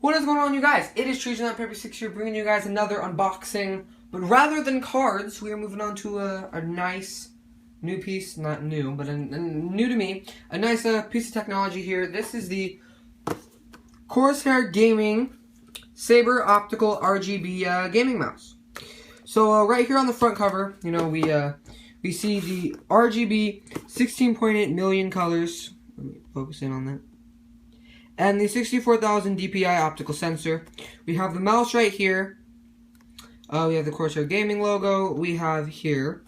What is going on, you guys? It is Trees9Paper6 here, bringing you guys another unboxing. But rather than cards, we are moving on to a nice new piece, not new, but new to me, a nice piece of technology here. This is the Corsair Sabre Optical RGB gaming mouse. So right here on the front cover, you know, we see the RGB 16.8 million colors. Let me focus in on that. And the 64,000 DPI optical sensor. We have the mouse right here. We have the Corsair gaming logo. We have here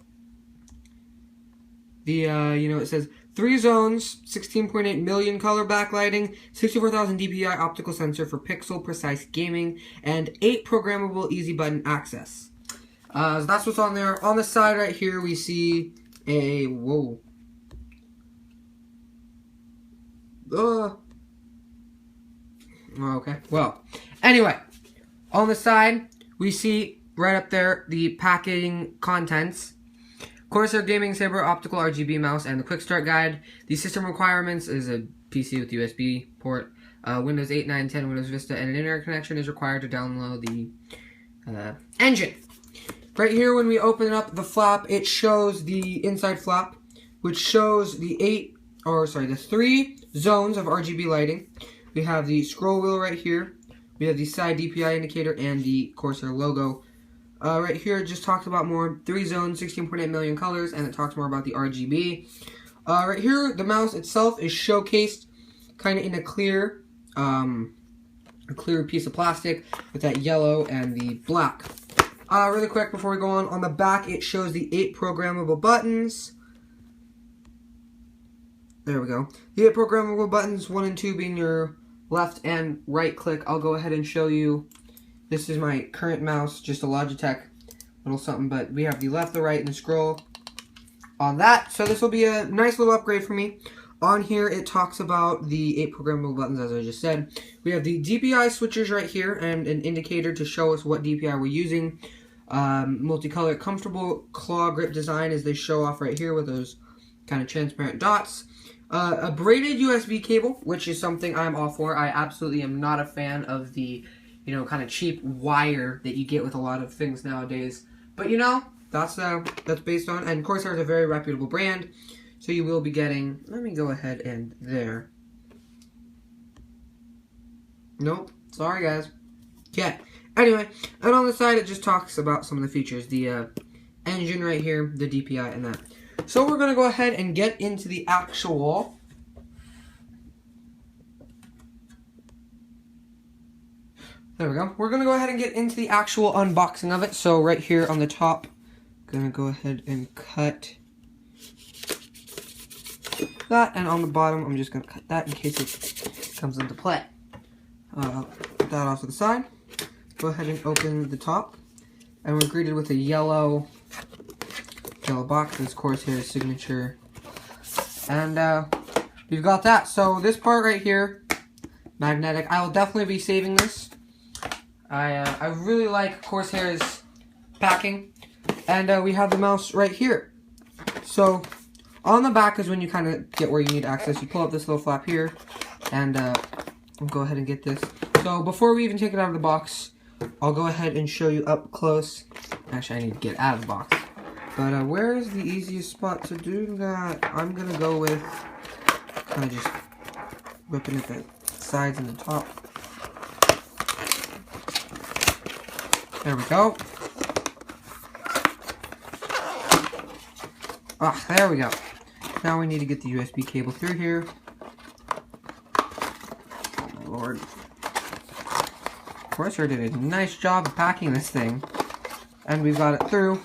the, it says 3 zones, 16.8 million color backlighting, 64,000 DPI optical sensor for pixel precise gaming, and 8 programmable easy button access. So that's what's on there. On the side right here, we see a, okay, well, anyway, on the side, we see right up there the packaging contents. Corsair Gaming Sabre Optical RGB mouse and the quick start guide. The system requirements is a PC with USB port, Windows 8, 9, 10, Windows Vista, and an internet connection is required to download the engine. Right here, when we open up the flap, it shows the inside flap, which shows the 3 zones of RGB lighting. We have the scroll wheel right here. We have the side DPI indicator and the Corsair logo. Right here, it just talks about more 3 zones, 16.8 million colors, and it talks more about the RGB. Right here, the mouse itself is showcased kind of in a clear piece of plastic with that yellow and the black. Really quick before we go on the back, it shows the 8 programmable buttons. There we go. The 8 programmable buttons, 1 and 2 being your left and right click. I'll go ahead and show you. This is my current mouse, just a Logitech little something, but we have the left, the right, and the scroll on that. So this will be a nice little upgrade for me. On here, it talks about the 8 programmable buttons, as I just said. We have the DPI switchers right here and an indicator to show us what DPI we're using. Multicolor comfortable claw grip design, as they show off right here with those kind of transparent dots. A braided USB cable, which is something I'm all for. I absolutely am not a fan of the, kind of cheap wire that you get with a lot of things nowadays. But that's based on, and Corsair is a very reputable brand, so you will be getting. Let me go ahead and there. Nope, sorry guys. Okay. Anyway, and on the side it just talks about some of the features, the engine right here, the DPI, and that. So we're going to go ahead and get into the actual there we go. We're going to go ahead and get into the actual unboxing of it. So right here on the top, I'm going to go ahead and cut that, and on the bottom I'm just going to cut that in case it comes into play. Put that off to the side. Go ahead and open the top, and we're greeted with a yellow box. This Corsair signature, and we've got that. So this part right here, magnetic. I will definitely be saving this. I really like Corsair's packing, and we have the mouse right here. So on the back is when you kind of get where you need access. You pull up this little flap here, and we'll go ahead and get this. So before we even take it out of the box, I'll go ahead and show you up close. Actually, I need to get out of the box. But where is the easiest spot to do that? I'm going to go with kind of just ripping at the sides and the top. There we go. Ah, there we go. Now we need to get the USB cable through here. Oh my lord. Corsair did a nice job of packing this thing. And we've got it through.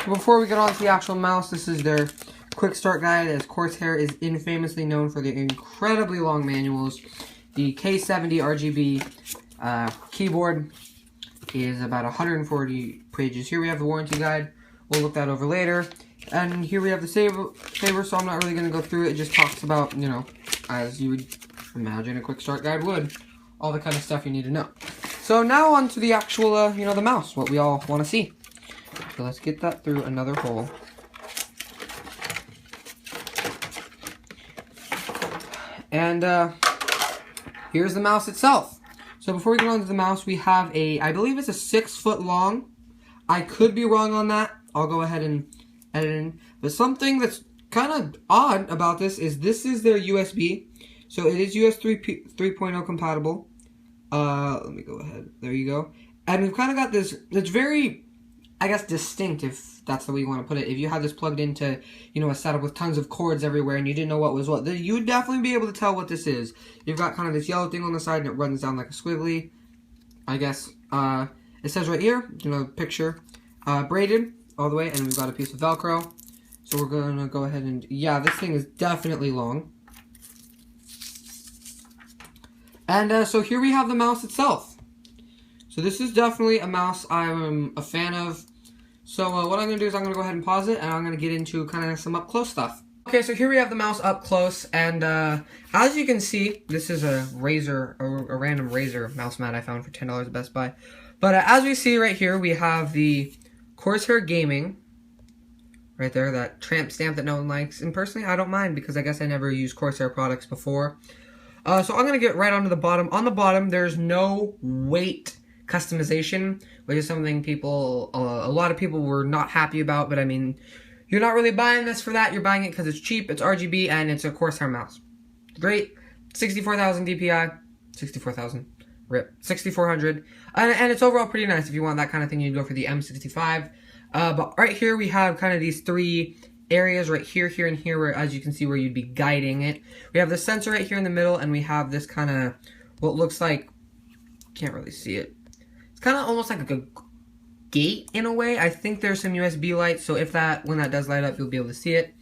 Before we get on to the actual mouse, this is their quick start guide, as Corsair is infamously known for their incredibly long manuals. The K70 RGB keyboard is about 140 pages. Here we have the warranty guide. We'll look that over later. And here we have the Sabre, so I'm not really going to go through it. It just talks about, as you would imagine a quick start guide would, all the kind of stuff you need to know. So now on to the actual, the mouse, what we all want to see. So let's get that through another hole. And here's the mouse itself. So before we get on to the mouse, we have I believe it's a 6 foot long. I could be wrong on that. I'll go ahead and edit in. But something that's kind of odd about this is their USB. So it is USB 3.0 compatible. Let me go ahead. There you go. And we've kind of got this, it's very, I guess, distinct, if that's the way you want to put it. If you have this plugged into, you know, a setup with tons of cords everywhere and you didn't know what was what, you would definitely be able to tell what this is. You've got kind of this yellow thing on the side and it runs down like a squiggly, I guess. It says right here, you know, picture, braided all the way, and we've got a piece of Velcro. So we're going to go ahead and, yeah, this thing is definitely long. And so here we have the mouse itself. So this is definitely a mouse I'm a fan of. So what I'm going to do is I'm going to go ahead and pause it, and I'm going to get into kind of some up-close stuff. Okay, so here we have the mouse up close, and as you can see, this is a random Razer mouse mat I found for $10 at Best Buy. But as we see right here, we have the Corsair Gaming, right there, that tramp stamp that no one likes. And personally, I don't mind, because I guess I never used Corsair products before. So I'm going to get right onto the bottom. On the bottom, there's no weight customization, which is something a lot of people were not happy about. But I mean, you're not really buying this for that. You're buying it because it's cheap, it's RGB, and it's a Corsair mouse. Great. 64,000 DPI. 64,000. RIP. 6400. And it's overall pretty nice. If you want that kind of thing, you'd go for the M65. But right here, we have kind of these three areas right here, here, and here, where, as you can see, where you'd be guiding it. We have the sensor right here in the middle, and we have this kind of, what looks like, can't really see it. It's kind of almost like a gate in a way. I think there's some USB lights, so when that does light up, you'll be able to see it.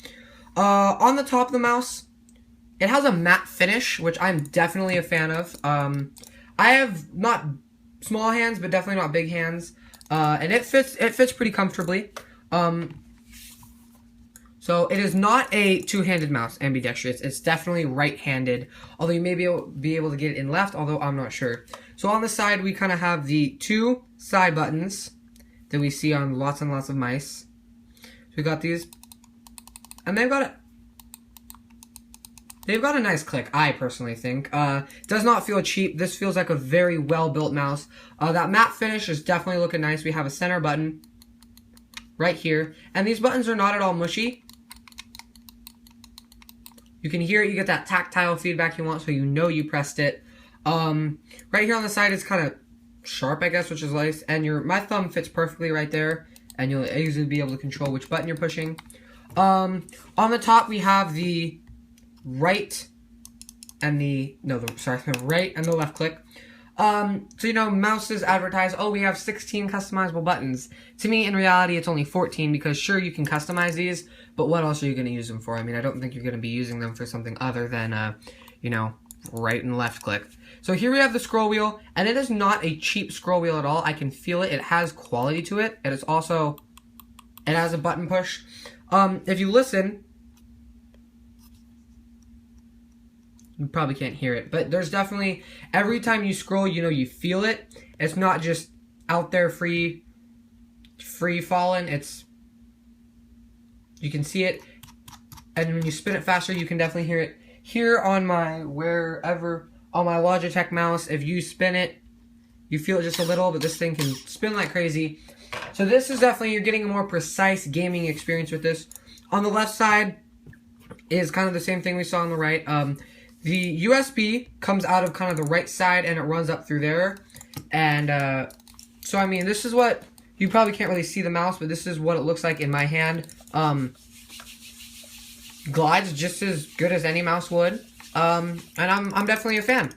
On the top of the mouse, it has a matte finish, which I'm definitely a fan of. I have not small hands, but definitely not big hands, and it fits pretty comfortably. So it is not a two-handed mouse, ambidextrous. It's definitely right-handed, although you may be able to get it in left, although I'm not sure. So on the side, we kind of have the two side buttons that we see on lots and lots of mice. So we got these, and they've got a nice click, I personally think. Does not feel cheap. This feels like a very well-built mouse. That matte finish is definitely looking nice. We have a center button right here, and these buttons are not at all mushy. You can hear it, you get that tactile feedback you want, so you know you pressed it. Right here on the side is kind of sharp, I guess, which is nice, and my thumb fits perfectly right there, and you'll easily be able to control which button you're pushing. On the top, we have the right and the right and the left click. So, you know, mouses advertise, oh, we have 16 customizable buttons. To me, in reality, it's only 14, because sure, you can customize these, but what else are you going to use them for? I mean, I don't think you're going to be using them for something other than, you know, right and left click. So here we have the scroll wheel, and it is not a cheap scroll wheel at all. I can feel it. It has quality to it, and it has a button push. If you listen, you probably can't hear it, but there's definitely, every time you scroll, you know, you feel it. It's not just out there free falling. You can see it, and when you spin it faster, you can definitely hear it. Here on my Logitech mouse, if you spin it, you feel it just a little, but this thing can spin like crazy. So this is definitely, you're getting a more precise gaming experience with this. On the left side is kind of the same thing we saw on the right. The USB comes out of kind of the right side, and it runs up through there. And so, I mean, this is what, you probably can't really see the mouse, but this is what it looks like in my hand. Glides just as good as any mouse would. And I'm definitely a fan.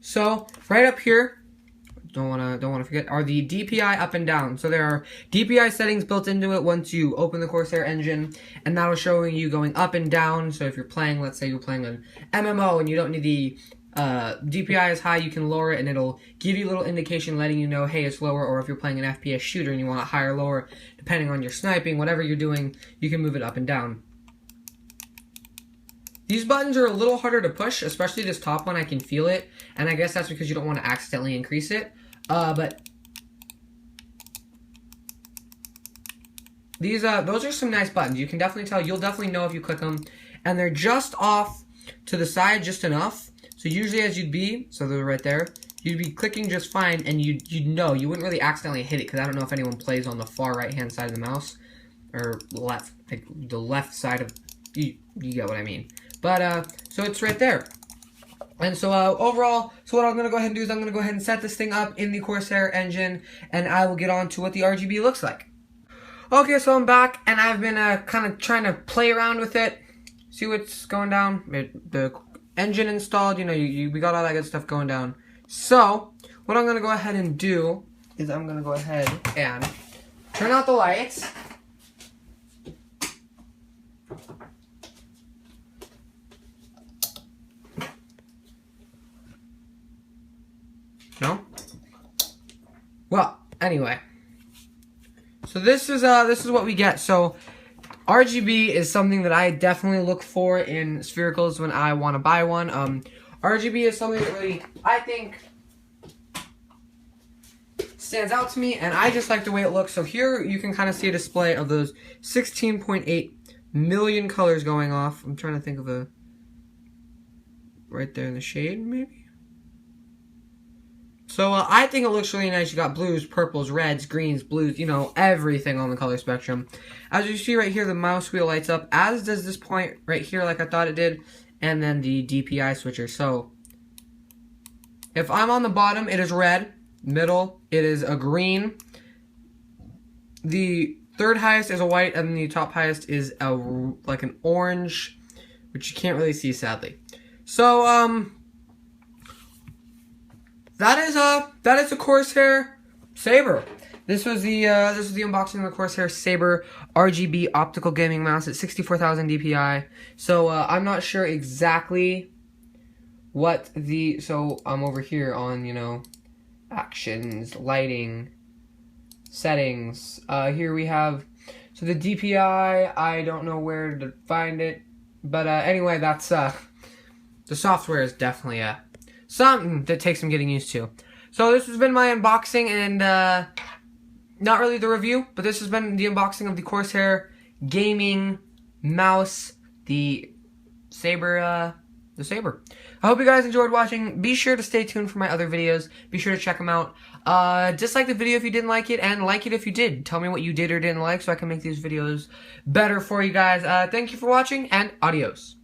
So, right up here, don't wanna forget, are the DPI up and down. So there are DPI settings built into it once you open the Corsair engine, and that'll show you going up and down. So if you're playing, let's say you're playing an MMO and you don't need the DPI is high, you can lower it, and it'll give you a little indication letting you know, hey, it's lower. Or if you're playing an FPS shooter and you want it higher or lower, depending on your sniping, whatever you're doing, you can move it up and down. These buttons are a little harder to push, especially this top one. I can feel it, and I guess that's because you don't want to accidentally increase it. But these, those are some nice buttons. You can definitely tell. You'll definitely know if you click them, and they're just off to the side, just enough. So usually, as you'd be, so they're right there. you'd be clicking just fine, and you'd know. You wouldn't really accidentally hit it, because I don't know if anyone plays on the far right-hand side of the mouse, or left, like the left side of, you get what I mean. But, so it's right there. And so, overall, so what I'm going to go ahead and do is I'm going to go ahead and set this thing up in the Corsair engine, and I will get on to what the RGB looks like. Okay, so I'm back, and I've been, kind of trying to play around with it, see what's going down. The engine installed, you know, we got all that good stuff going down. So, what I'm going to go ahead and do is I'm going to go ahead and turn out the lights. No? Well, anyway. So this is what we get. So RGB is something that I definitely look for in sphericals when I want to buy one. RGB is something that really, I think, stands out to me, and I just like the way it looks. So here you can kind of see a display of those 16.8 million colors going off. I'm trying to think of a, right there in the shade, maybe? So I think it looks really nice. You got blues, purples, reds, greens, blues, you know, everything on the color spectrum. As you see right here, the mouse wheel lights up, as does this point right here like I thought it did, and then the DPI switcher. So if I'm on the bottom, it is red. Middle, it is a green. The third highest is a white, and the top highest is like an orange, which you can't really see, sadly. So, that is a Corsair Sabre. This was the unboxing of the Corsair Sabre RGB optical gaming mouse at 64,000 DPI. So I'm not sure exactly what the, so I'm over here on, you know, actions, lighting, settings. Here we have, so the DPI, I don't know where to find it, but anyway, that's the software is definitely something that takes some getting used to. So this has been my unboxing, and not really the review, but this has been the unboxing of the Corsair gaming mouse, the Sabre. I hope you guys enjoyed watching. Be sure to stay tuned for my other videos. Be sure to check them out. Dislike the video if you didn't like it, and like it if you did. Tell me what you did or didn't like so I can make these videos better for you guys. Thank you for watching, and adios.